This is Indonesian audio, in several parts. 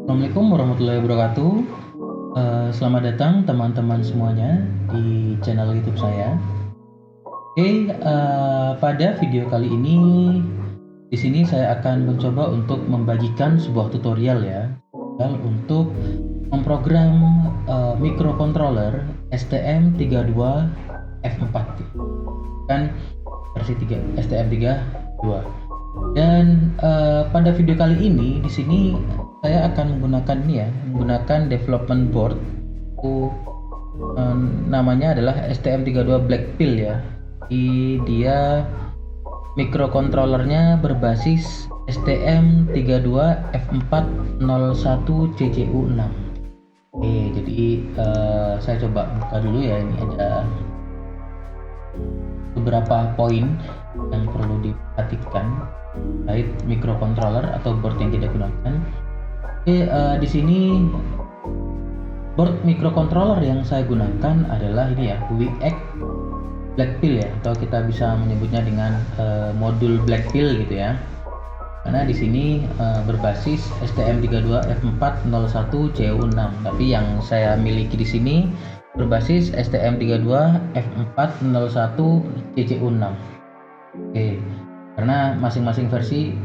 Assalamualaikum warahmatullahi wabarakatuh. Selamat datang teman-teman semuanya di channel YouTube saya. Pada video kali ini di sini saya akan mencoba untuk membagikan sebuah tutorial ya, untuk memprogram microcontroller STM32F4 kan versi 3 STM32. Dan pada video kali ini di sini saya akan menggunakan development board. Namanya adalah STM32 Blackpill ya. Dia mikrokontrolernya berbasis STM32F401CCU6. Jadi saya coba buka dulu ya. Ini ada beberapa poin yang perlu diperhatikan terkait microcontroller atau board yang kita gunakan. Di sini board microcontroller yang saya gunakan adalah ini ya, WIAC Blackpill ya, atau kita bisa menyebutnya dengan modul Blackpill gitu ya. Karena di sini berbasis STM32F401CU6, tapi yang saya miliki di sini berbasis STM32F401CCU6. Karena masing-masing versi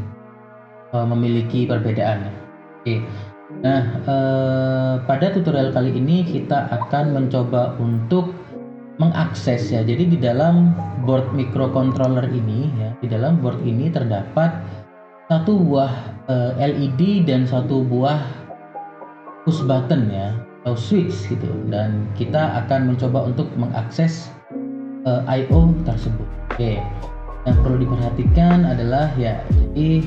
memiliki perbedaan. Pada tutorial kali ini kita akan mencoba untuk mengakses ya. Jadi di dalam board microcontroller ini ya, di dalam board ini terdapat satu buah LED dan satu buah push button ya, atau switch gitu. Dan kita akan mencoba untuk mengakses I/O tersebut. Yang perlu diperhatikan adalah ya, jadi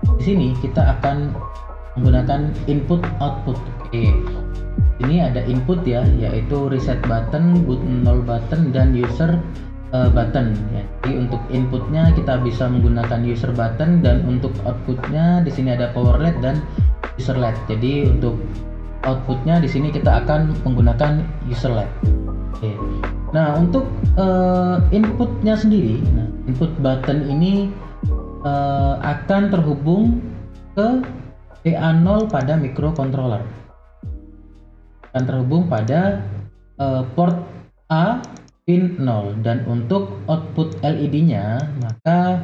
di sini kita akan menggunakan input output. Ini ada input ya, yaitu reset button, boot 0 button, dan user button ya. Jadi untuk inputnya kita bisa menggunakan user button, dan untuk outputnya di sini ada power LED dan user LED. Jadi untuk outputnya di sini kita akan menggunakan user LED. Nah, untuk inputnya sendiri, input button ini akan terhubung ke PA0 pada microcontroller, akan terhubung pada port A pin 0, dan untuk output LED-nya maka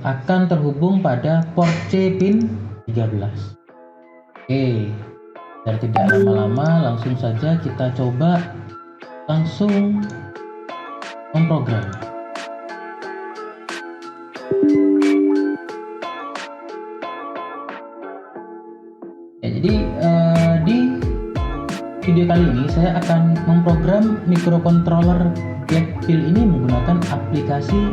akan terhubung pada port C pin 13. Biar tidak lama-lama, langsung saja kita coba langsung memprogram. Jadi di video kali ini saya akan memprogram microcontroller Blackpill ini menggunakan aplikasi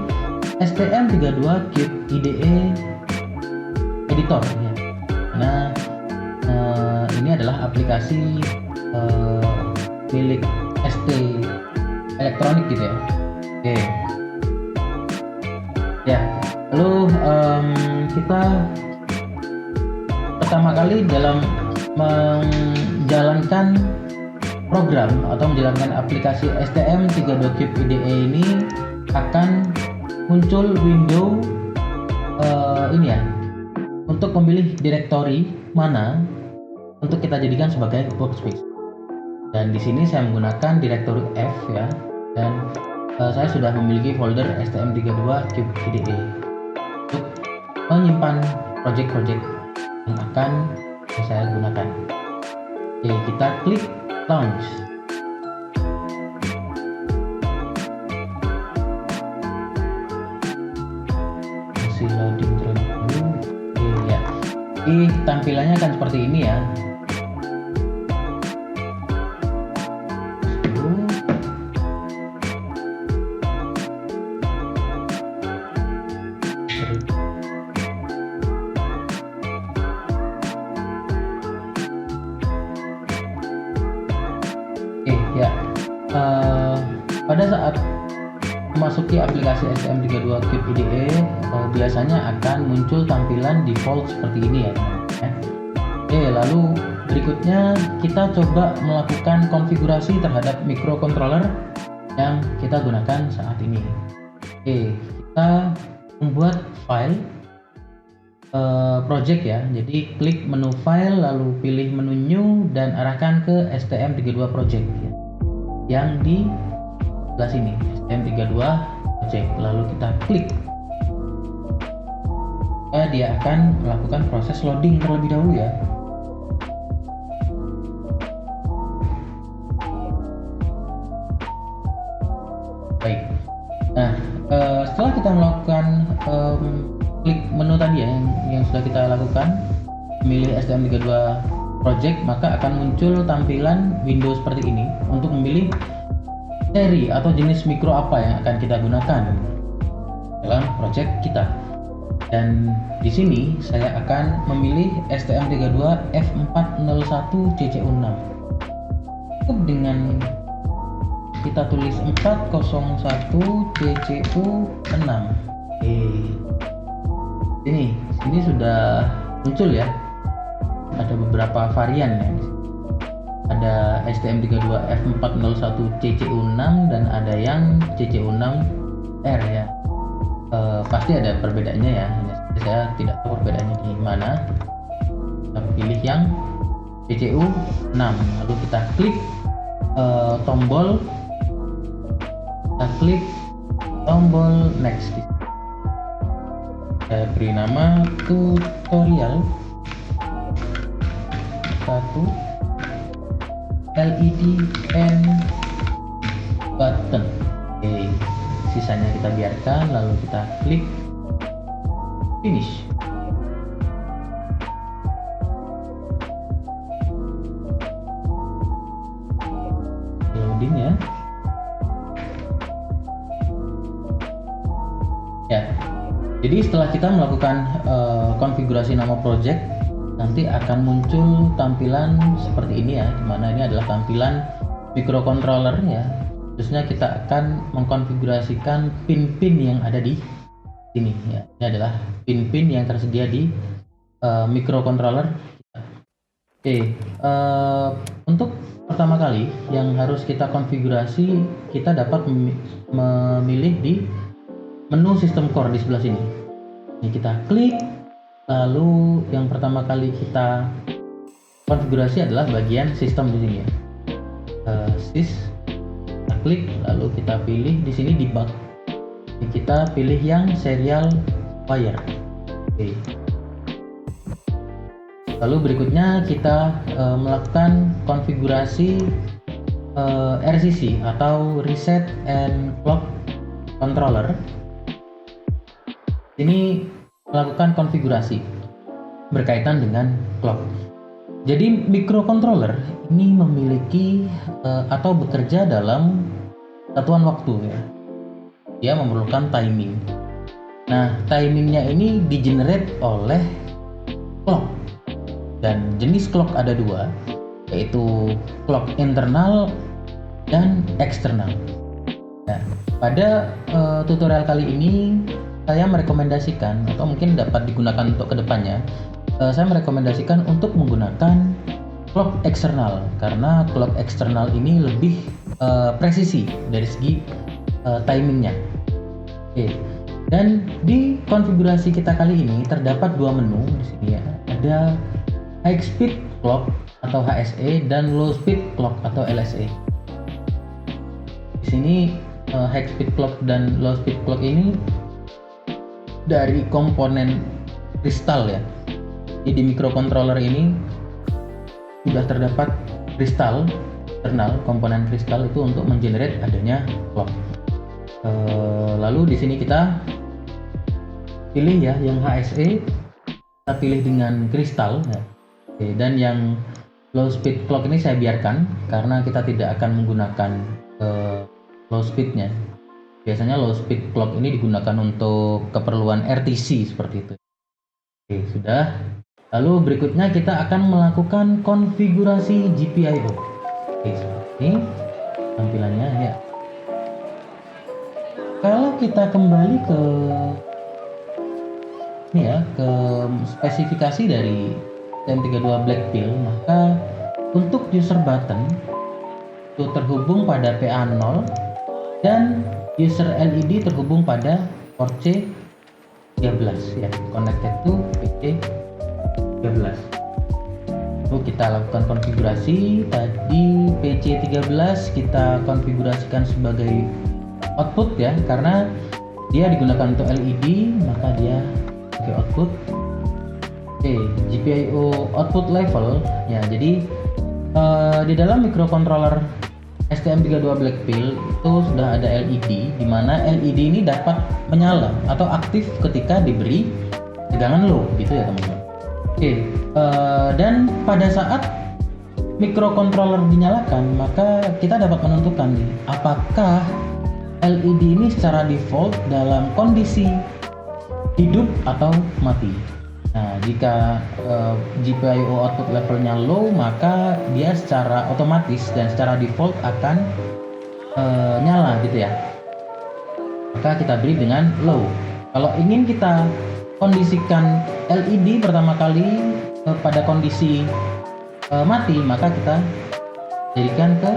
STM32Cube IDE Editor ya. Karena ini adalah aplikasi milik ST Elektronik gitu ya. Lalu kita pertama kali dalam menjalankan program atau menjalankan aplikasi STM32Cube IDE ini akan muncul window ini ya, untuk memilih direktori mana untuk kita jadikan sebagai workspace. Dan di sini saya menggunakan direktori F ya, dan saya sudah memiliki folder STM32Cube IDE untuk menyimpan project-project yang akan saya gunakan. Kita klik launch. Masih loading terlebih dulu. Ya. Tampilannya akan seperti ini ya. Pada saat memasuki aplikasi STM32Cube IDE biasanya akan muncul tampilan default seperti ini ya. Lalu berikutnya kita coba melakukan konfigurasi terhadap microcontroller yang kita gunakan saat ini. Kita membuat file project ya. Jadi klik menu file, lalu pilih menu new dan arahkan ke STM32 project ya, yang di sebelah sini, STM32 project. Lalu kita klik, dia akan melakukan proses loading terlebih dahulu ya. Baik. Nah, setelah kita melakukan klik menu tadi ya, yang sudah kita lakukan, memilih STM32 project, maka akan muncul tampilan window seperti ini untuk memilih seri atau jenis mikro apa yang akan kita gunakan dalam project kita. Dan di sini saya akan memilih STM32 F401 CCU6. Cukup dengan kita tulis 401 CCU6. Ini sudah muncul ya. Ada beberapa varian ya. Ada STM32 F401 CCU6 dan ada yang CCU6R ya. Pasti ada perbedaannya ya. Saya tidak tahu perbedaannya di mana. Kita pilih yang CCU6, lalu kita klik tombol next. Saya beri nama tutorial 1 LED and button. Oke, sisanya kita biarkan, lalu kita klik finish. Loading ya. Jadi setelah kita melakukan konfigurasi nama project, nanti akan muncul tampilan seperti ini ya, dimana ini adalah tampilan microcontroller ya. Terusnya kita akan mengkonfigurasikan pin-pin yang ada di sini ya. Ini adalah pin-pin yang tersedia di microcontroller kita. Oke, untuk pertama kali yang harus kita konfigurasi, kita dapat memilih di menu sistem core di sebelah sini. Ini kita klik, lalu yang pertama kali kita konfigurasi adalah bagian sistem di sini ya. Kita klik, lalu kita pilih di sini debug. Ini kita pilih yang serial wire. Oke. Lalu berikutnya kita melakukan konfigurasi RCC atau Reset and Clock Controller. Ini melakukan konfigurasi berkaitan dengan clock. Jadi microcontroller ini memiliki atau bekerja dalam satuan waktu ya. Dia memerlukan timing. Nah, timingnya ini di-generate oleh clock. Dan jenis clock ada dua, yaitu clock internal dan eksternal. Nah, pada tutorial kali ini saya merekomendasikan, atau mungkin dapat digunakan untuk kedepannya, saya merekomendasikan untuk menggunakan clock eksternal, karena clock eksternal ini lebih presisi dari segi timingnya. Oke. Dan di konfigurasi kita kali ini terdapat dua menu di sini ya. Ada high speed clock atau HSE dan low speed clock atau LSE. Di sini high speed clock dan low speed clock ini dari komponen kristal ya. Jadi di microcontroller ini sudah terdapat kristal internal, komponen kristal itu untuk mengenerate adanya clock. Lalu di sini kita pilih ya yang HSE, kita pilih dengan kristal ya. Oke, dan yang low speed clock ini saya biarkan karena kita tidak akan menggunakan low speednya. Biasanya low speed clock ini digunakan untuk keperluan RTC seperti itu. Oke, sudah. Lalu berikutnya kita akan melakukan konfigurasi GPIO. Oke, seperti ini tampilannya ya. Kalau kita kembali ke ini ya, ke spesifikasi dari STM32 Blackpill, maka untuk user button itu terhubung pada PA0 dan user LED terhubung pada port C PC13 ya, connected to PC13. Lalu kita lakukan konfigurasi. Tadi PC13 kita konfigurasikan sebagai output ya, karena dia digunakan untuk LED, maka dia sebagai output. GPIO output level ya, jadi di dalam microcontroller STM32 Blackpill itu sudah ada LED, di mana LED ini dapat menyala atau aktif ketika diberi tegangan low gitu ya teman-teman. Dan pada saat microcontroller dinyalakan, maka kita dapat menentukan nih, apakah LED ini secara default dalam kondisi hidup atau mati. Nah, jika GPIO output levelnya low, maka dia secara otomatis dan secara default akan nyala gitu ya. Maka kita beri dengan low. Kalau ingin kita kondisikan LED pertama kali pada kondisi mati, maka kita jadikan ke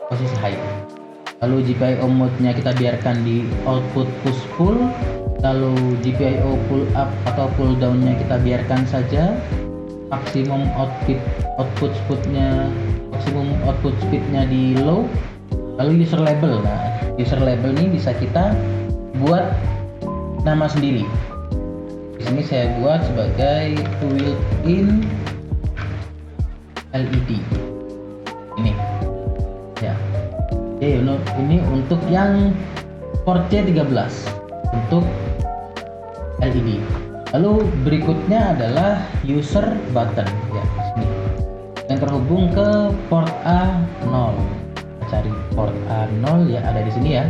posisi high. Lalu GPIO mode-nya kita biarkan di output push pull. Lalu GPIO pull up atau pull down-nya kita biarkan saja. Maksimum output speed-nya di low. Lalu user label. Nah, user label ini bisa kita buat nama sendiri. Di sini saya buat sebagai built-in LED. Ini. Ya. Oke, ini untuk yang port C13 untuk LED. Lalu berikutnya adalah user button ya, sini yang terhubung ke port A0. Kita cari port A0 ya, ada di sini ya.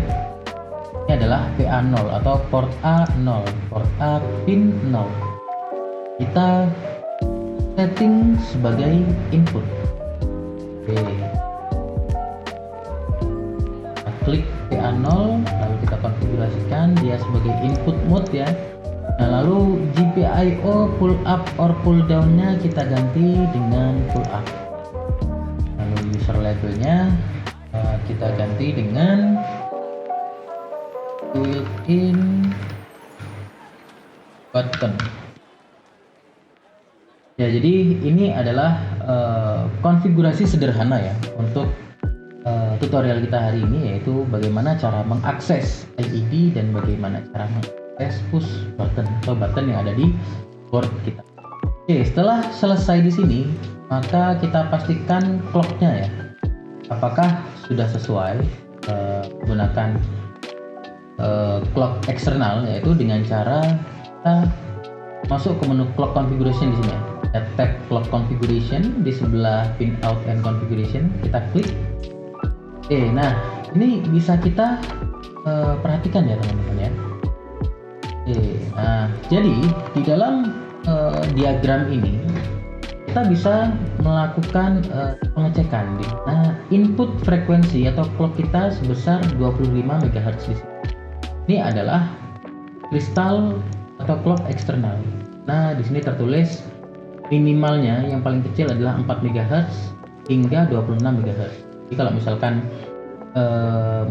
Ini adalah PA0 atau port A0, port A pin 0. Kita setting sebagai input. Oke. Kita klik PA0, lalu kita konfigurasikan dia sebagai input mode ya. Nah, lalu GPIO pull up or pull down-nya kita ganti dengan pull up. Lalu user labelnya kita ganti dengan built-in button. Ya, jadi ini adalah konfigurasi sederhana ya untuk tutorial kita hari ini, yaitu bagaimana cara mengakses LED dan bagaimana cara mengakses push button atau button yang ada di board kita. Oke, setelah selesai di sini, maka kita pastikan clock-nya ya, apakah sudah sesuai menggunakan clock eksternal, yaitu dengan cara kita masuk ke menu clock configuration di sini ya. Kita tab clock configuration di sebelah pin out and configuration, kita klik. Nah ini bisa kita perhatikan ya teman-teman ya. Nah jadi di dalam diagram ini kita bisa melakukan pengecekan di mana input frekuensi atau clock kita sebesar 25 MHz di sini. Ini adalah kristal atau clock eksternal. Nah di sini tertulis minimalnya yang paling kecil adalah 4 MHz hingga 26 MHz. Jadi kalau misalkan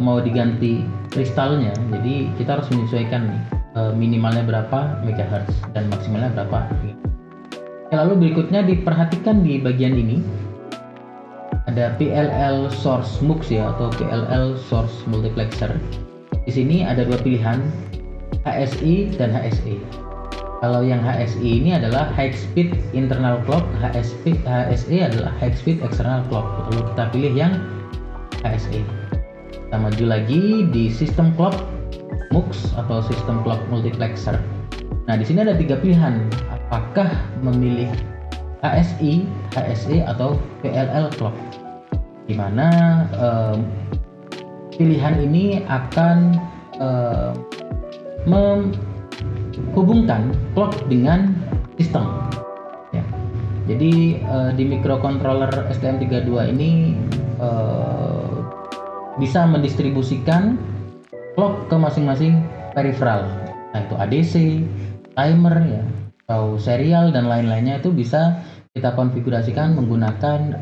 mau diganti kristalnya, jadi kita harus menyesuaikan nih minimalnya berapa megahertz dan maksimalnya berapa. Lalu berikutnya diperhatikan di bagian ini ada PLL source mux ya, atau PLL source multiplexer. Di sini ada dua pilihan, HSI dan HSE. Kalau yang HSI ini adalah high speed internal clock, HSE adalah high speed external clock. Lalu kita pilih yang HSE. Kita maju lagi di sistem clock MUX atau sistem clock multiplexer. Nah, di sini ada tiga pilihan. Apakah memilih HSI, HSE atau PLL clock? Di mana pilihan ini akan menghubungkan clock dengan sistem. Ya. Jadi di microcontroller STM32 ini bisa mendistribusikan clock ke masing-masing peripheral, nah itu ADC, timer ya, atau serial dan lain-lainnya, itu bisa kita konfigurasikan menggunakan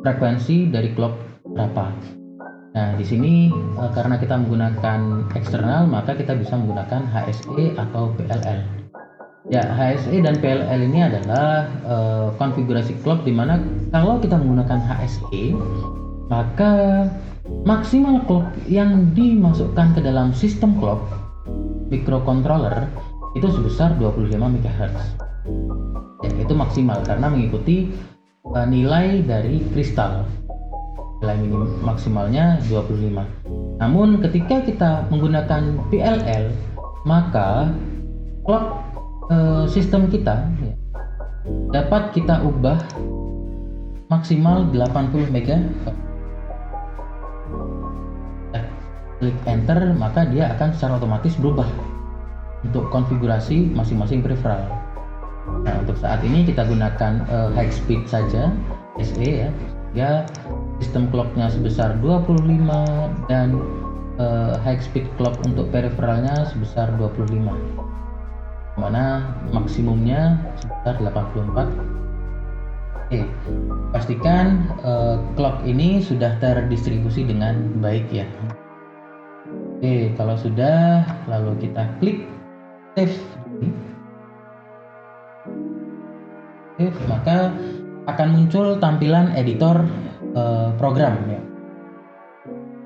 frekuensi dari clock berapa. Nah, di sini karena kita menggunakan eksternal, maka kita bisa menggunakan HSE atau PLL. Ya, HSE dan PLL ini adalah konfigurasi clock di mana kalau kita menggunakan HSE, maka maksimal clock yang dimasukkan ke dalam sistem clock microcontroller itu sebesar 25 MHz. Ya, itu maksimal karena mengikuti nilai dari kristal. Nilai maksimalnya 25. Namun ketika kita menggunakan PLL, maka clock sistem kita ya, dapat kita ubah maksimal 80 MHz. Klik enter, maka dia akan secara otomatis berubah untuk konfigurasi masing-masing peripheral. Nah, untuk saat ini kita gunakan high speed saja, SE ya. Ya, sistem clocknya sebesar 25 dan high speed clock untuk peripheralnya sebesar 25, mana maksimumnya sebesar 84. Oke, pastikan clock ini sudah terdistribusi dengan baik ya. Oke, kalau sudah, lalu kita klik save. Save, maka akan muncul tampilan editor program ya.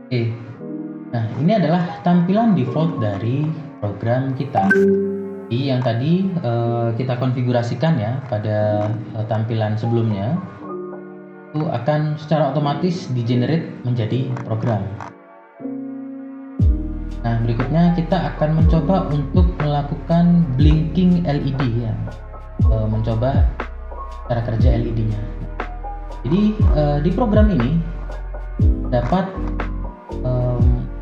Oke. Nah, ini adalah tampilan default dari program kita. Jadi yang tadi kita konfigurasikan ya pada tampilan sebelumnya itu akan secara otomatis di-generate menjadi program. Nah, berikutnya kita akan mencoba untuk melakukan blinking LED ya. Mencoba cara kerja LED-nya. Jadi di program ini dapat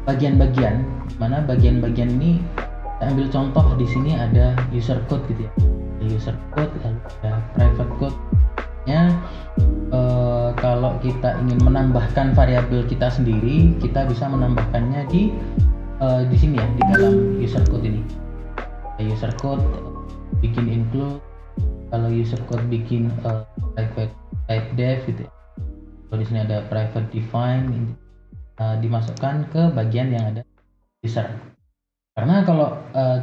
bagian-bagian, mana bagian-bagian ini kita ambil contoh di sini ada user code gitu ya. Ada user code, lalu ada private code-nya. Kalau kita ingin menambahkan variabel kita sendiri, kita bisa menambahkannya di sini ya, di dalam user code ini. User code bikin include, kalau user code bikin private type def gitu ya. Kalau di sini ada private define, dimasukkan ke bagian yang ada user. Karena kalau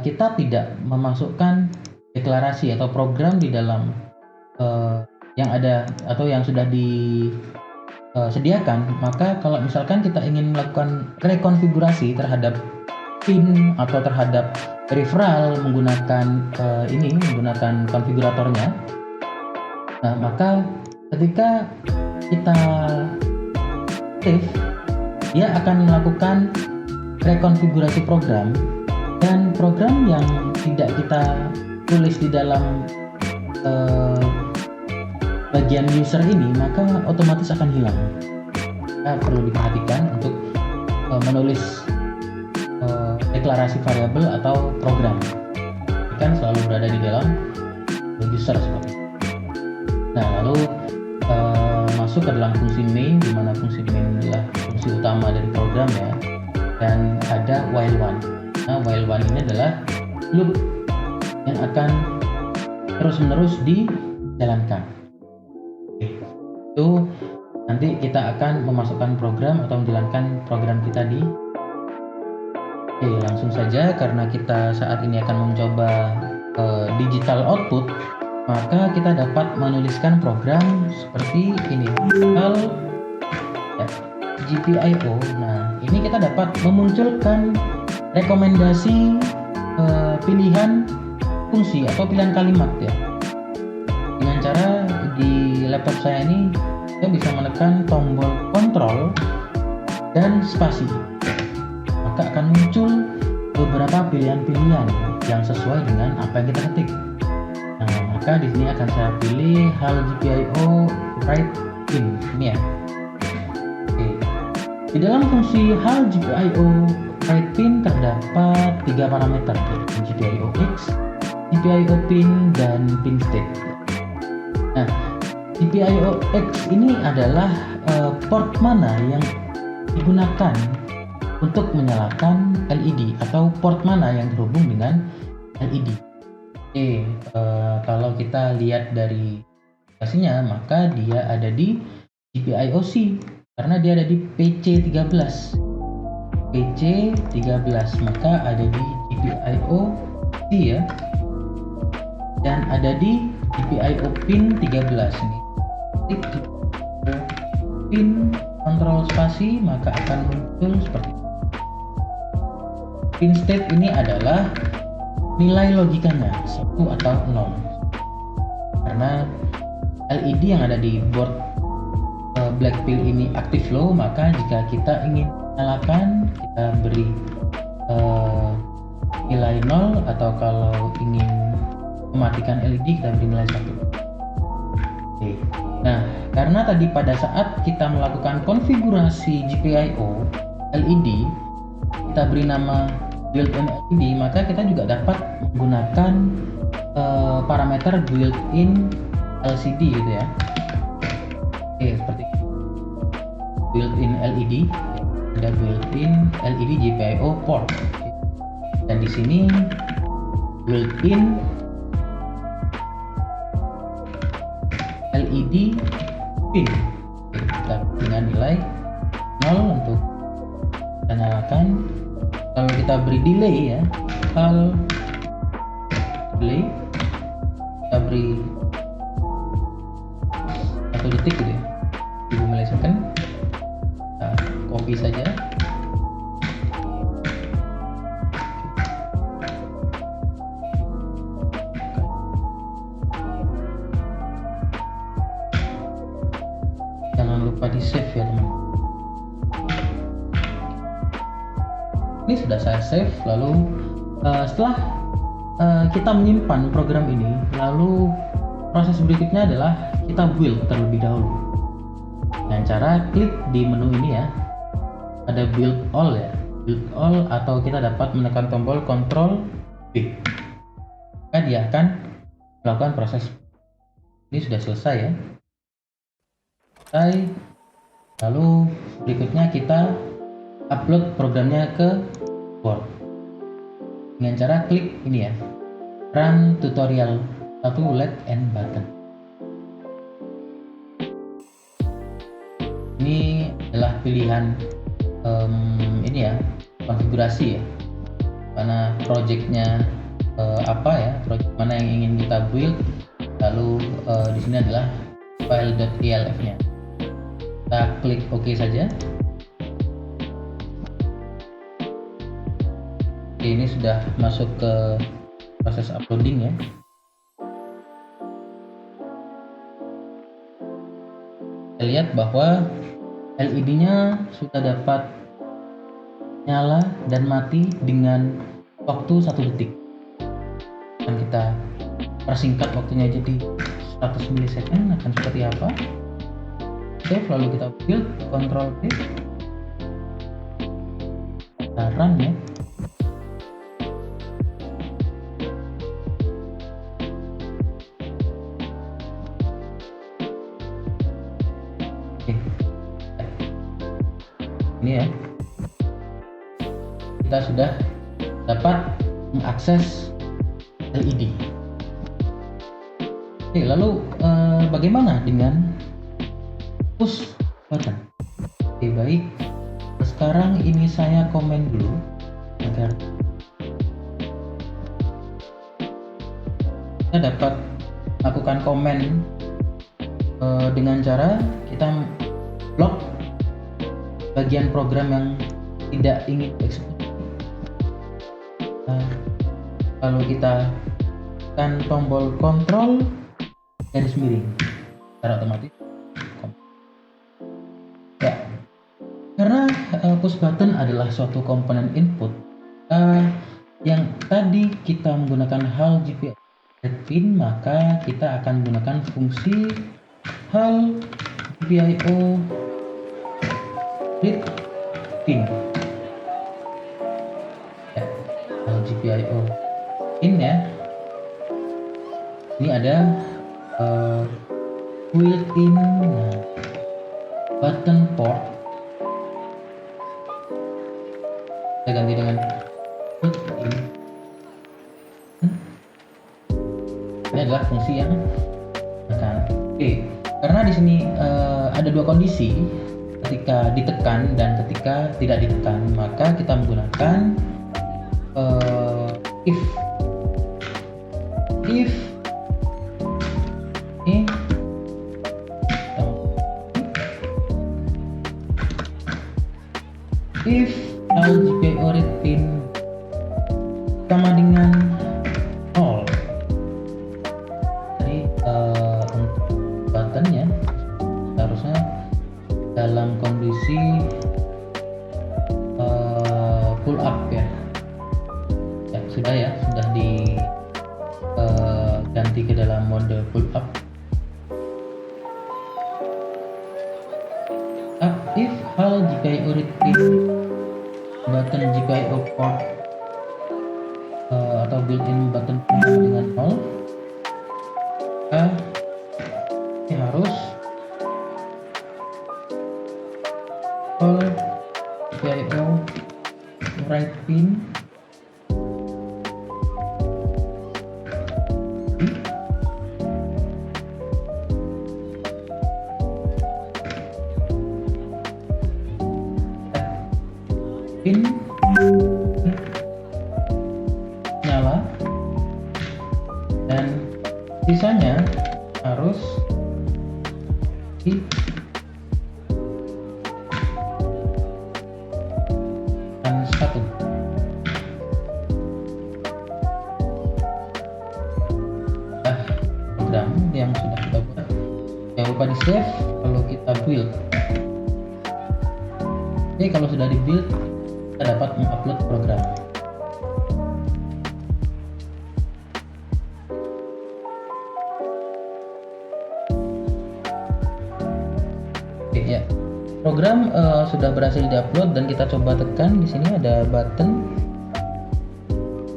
kita tidak memasukkan deklarasi atau program di dalam yang ada atau yang sudah disediakan, maka kalau misalkan kita ingin melakukan rekonfigurasi terhadap pin atau terhadap peripheral menggunakan menggunakan konfiguratornya, nah maka ketika kita save, dia akan melakukan rekonfigurasi program, dan program yang tidak kita tulis di dalam bagian user ini maka otomatis akan hilang. Nah, perlu diperhatikan untuk menulis deklarasi variabel atau program kan selalu berada di dalam user seperti itu. Nah, lalu masuk ke dalam fungsi main, di mana fungsi main adalah fungsi utama dari program ya, dan ada while one. Nah, while one ini adalah loop yang akan terus-menerus dijalankan. Oke, itu nanti kita akan memasukkan program atau menjalankan program kita di. Oke, langsung saja karena kita saat ini akan mencoba digital output, maka kita dapat menuliskan program seperti ini. Digital ya, GPIO. Nah, ini kita dapat memunculkan rekomendasi pilihan fungsi atau pilihan kalimat ya. Dengan cara di laptop saya ini saya bisa menekan tombol kontrol dan spasi, maka akan muncul beberapa pilihan-pilihan yang sesuai dengan apa yang kita ketik. Nah, maka di sini akan saya pilih HAL GPIO write pin ini ya. Oke. Di dalam fungsi HAL GPIO write pin terdapat 3 parameter, yaitu GPIO X, GPIO pin, dan pin state. Nah, GPIO X ini adalah port mana yang digunakan untuk menyalakan LED atau port mana yang terhubung dengan LED. Oke, kalau kita lihat dari aplikasinya, maka dia ada di GPIO C. karena dia ada di PC13. PC13 maka ada di GPIO C ya, dan ada di GPIO pin 13 ini. Klik di pin kontrol spasi maka akan muncul seperti ini. Pin state ini adalah nilai logikanya 1 atau 0, karena LED yang ada di board black pill ini aktif low, maka jika kita ingin nyalakan kita beri nilai 0, atau kalau ingin mematikan LED kita beri nilai 1. Oke. Nah, karena tadi pada saat kita melakukan konfigurasi GPIO LED kita beri nama built-in LED, maka kita juga dapat menggunakan parameter built-in LCD gitu ya. Oke, seperti built-in LED, ada built-in LED GPIO port, dan di sini built-in LED pin. Kita dengan nilai 0 untuk kita nyalakan. Lalu kita beri delay ya, hal delay kita beri 1 detik gitu ya, 1000 millisecond. Kita copy saja. Jangan lupa di save ya teman. Ini sudah saya save. Lalu setelah kita menyimpan program ini, lalu proses berikutnya adalah kita build terlebih dahulu dengan cara klik di menu ini ya, ada build all ya, build all, atau kita dapat menekan tombol Ctrl B, maka dia akan melakukan proses. Ini sudah selesai ya, selesai. Lalu berikutnya kita upload programnya ke Word dengan cara klik ini ya, run tutorial 1 LED and button. Ini adalah pilihan ini ya, konfigurasi ya, mana projectnya apa ya, project mana yang ingin kita build. Lalu di sini adalah file.elf nya. Kita klik OK saja. Oke, ini sudah masuk ke proses uploading ya. Kita lihat bahwa LED-nya sudah dapat nyala dan mati dengan waktu 1 detik. Dan kita persingkat waktunya jadi 100 millisecond, akan seperti apa? Save, lalu kita build, Ctrl V, kita run ya. Ini ya, kita sudah dapat mengakses LED. Oke, lalu bagaimana dengan push button? Oke, baik, sekarang ini saya komen dulu agar kita dapat lakukan komen dengan cara kita blok bagian program yang tidak ingin dieksekusi. Lalu kita tekan tombol kontrol garis miring secara otomatis. Ya, karena push button adalah suatu komponen input yang tadi kita menggunakan hal GPIO pin, maka kita akan menggunakan fungsi hal GPIO read pin ya, GPIO pin ya. Ini ada built-in button port. Kita ganti dengan built-in. Ini adalah fungsi yang akan karena di sini ada 2 kondisi. ketika ditekan dan ketika tidak ditekan, maka kita menggunakan if ini if GPIO read pin sama dengan nol. Jadi untuk buttonnya harusnya dalam kondisi pull up ya. Sudah diganti ke dalam mode pull up. If hal GPIO read pin button GPIO port atau built-in button sama dengan nol, maka ini harus call GPIO write pin pin nyala, dan sisanya harus di satu. Program yang sudah kita buat, jangan lupa di save kalau kita build. Oke, kalau sudah di build, kita dapat mengupload program. Oke ya, program sudah berhasil diupload dan kita coba tekan di sini ada button,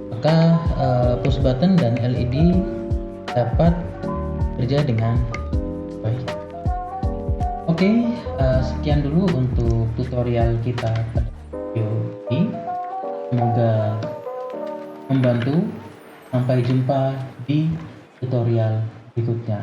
maka push button dan LED dapat kerja dengan baik. Oke, sekian dulu untuk tutorial kita pada video ini. Semoga membantu. Sampai jumpa di tutorial berikutnya.